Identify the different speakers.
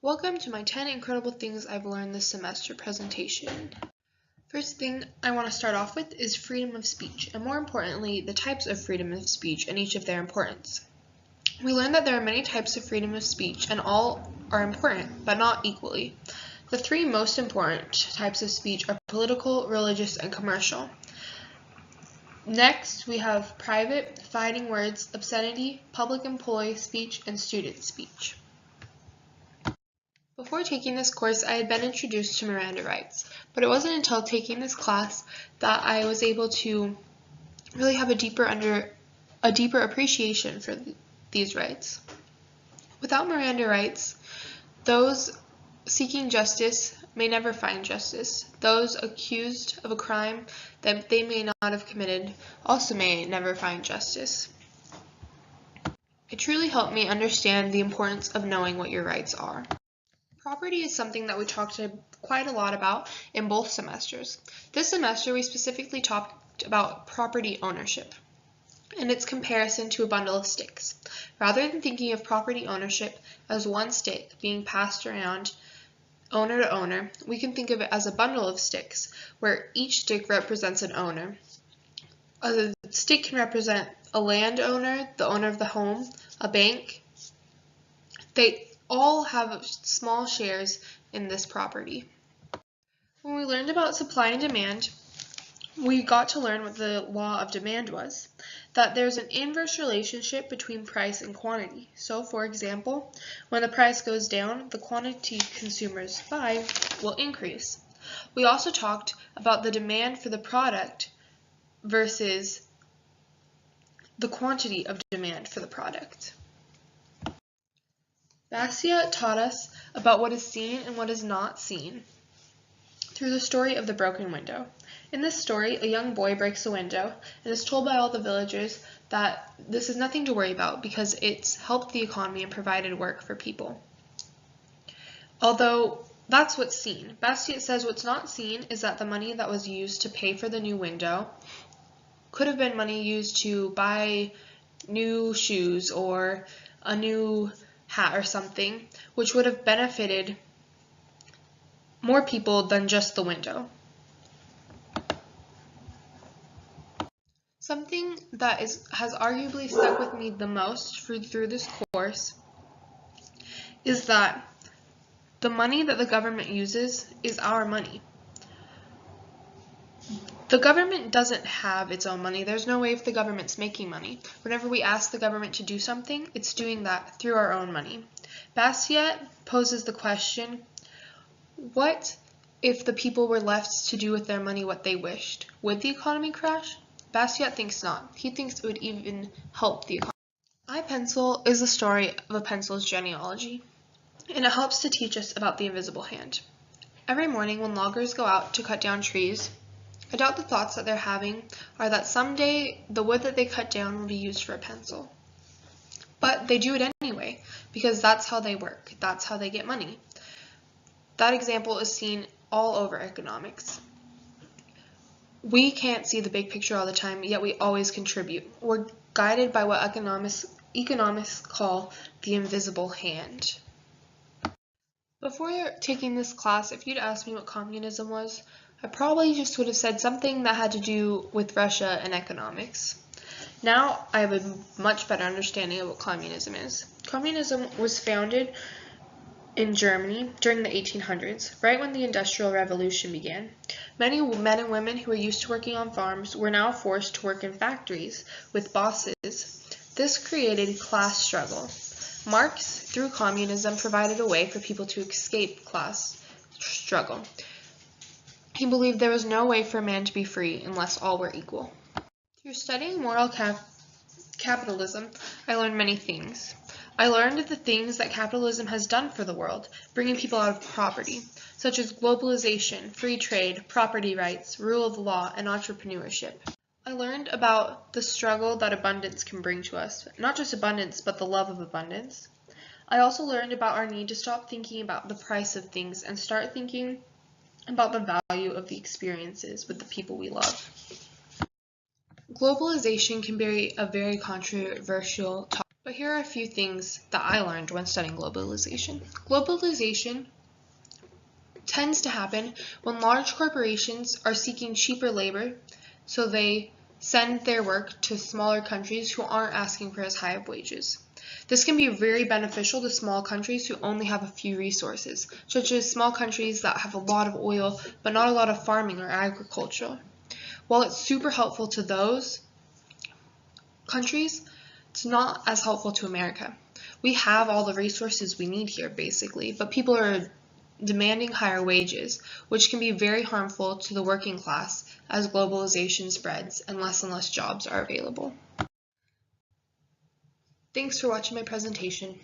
Speaker 1: Welcome to my 10 incredible things I've learned this semester presentation. First thing I want to start off with is freedom of speech, and more importantly, the types of freedom of speech and each of their importance. We learned that there are many types of freedom of speech and all are important, but not equally. The three most important types of speech are political, religious, and commercial. Next, we have private, fighting words, obscenity, public employee speech, and student speech. Before taking this course, I had been introduced to Miranda rights, but it wasn't until taking this class that I was able to really have a deeper appreciation for these rights. Without Miranda rights, those seeking justice may never find justice. Those accused of a crime that they may not have committed also may never find justice. It truly helped me understand the importance of knowing what your rights are. Property is something that we talked quite a lot about in both semesters. This semester we specifically talked about property ownership and its comparison to a bundle of sticks. Rather than thinking of property ownership as one stick being passed around owner to owner, we can think of it as a bundle of sticks where each stick represents an owner. A stick can represent a landowner, the owner of the home, a bank. They all have small shares in this property. When we learned about supply and demand, we got to learn what the law of demand was, that there's an inverse relationship between price and quantity. So, for example, when the price goes down, the quantity consumers buy will increase. We also talked about the demand for the product versus the quantity of demand for the product. Bastiat taught us about what is seen and what is not seen through the story of the broken window. In this story, a young boy breaks a window and is told by all the villagers that this is nothing to worry about because it's helped the economy and provided work for people. Although that's what's seen, Bastiat says what's not seen is that the money that was used to pay for the new window could have been money used to buy new shoes or a new hat or something, which would have benefited more people than just the window. Something that has arguably stuck with me the most through this course is that the money that the government uses is our money. The government doesn't have its own money. There's no way if the government's making money. Whenever we ask the government to do something, it's doing that through our own money. Bastiat poses the question, what if the people were left to do with their money what they wished? Would the economy crash? Bastiat thinks not. He thinks it would even help the economy. iPencil is the story of a pencil's genealogy, and it helps to teach us about the invisible hand. Every morning when loggers go out to cut down trees, I doubt the thoughts that they're having are that someday the wood that they cut down will be used for a pencil. But they do it anyway, because that's how they work. That's how they get money. That example is seen all over economics. We can't see the big picture all the time, yet we always contribute. We're guided by what economists call the invisible hand. Before taking this class, if you'd asked me what communism was, I probably just would have said something that had to do with Russia and economics. Now I have a much better understanding of what communism is. Communism was founded in Germany during the 1800s, right when the Industrial Revolution began. Many men and women who were used to working on farms were now forced to work in factories with bosses. This created class struggle. Marx, through communism, provided a way for people to escape class struggle. He believed there was no way for a man to be free unless all were equal. Through studying moral capitalism, I learned many things. I learned the things that capitalism has done for the world, bringing people out of poverty, such as globalization, free trade, property rights, rule of law, and entrepreneurship. I learned about the struggle that abundance can bring to us, not just abundance, but the love of abundance. I also learned about our need to stop thinking about the price of things and start thinking about the value of the experiences with the people we love. Globalization can be a very controversial topic. But here are a few things that I learned when studying globalization. Globalization tends to happen when large corporations are seeking cheaper labor, so they send their work to smaller countries who aren't asking for as high of wages. This can be very beneficial to small countries who only have a few resources, such as small countries that have a lot of oil but not a lot of farming or agriculture. While it's super helpful to those countries, it's not as helpful to America. We have all the resources we need here, basically, but people are demanding higher wages, which can be very harmful to the working class as globalization spreads and less jobs are available. Thanks for watching my presentation.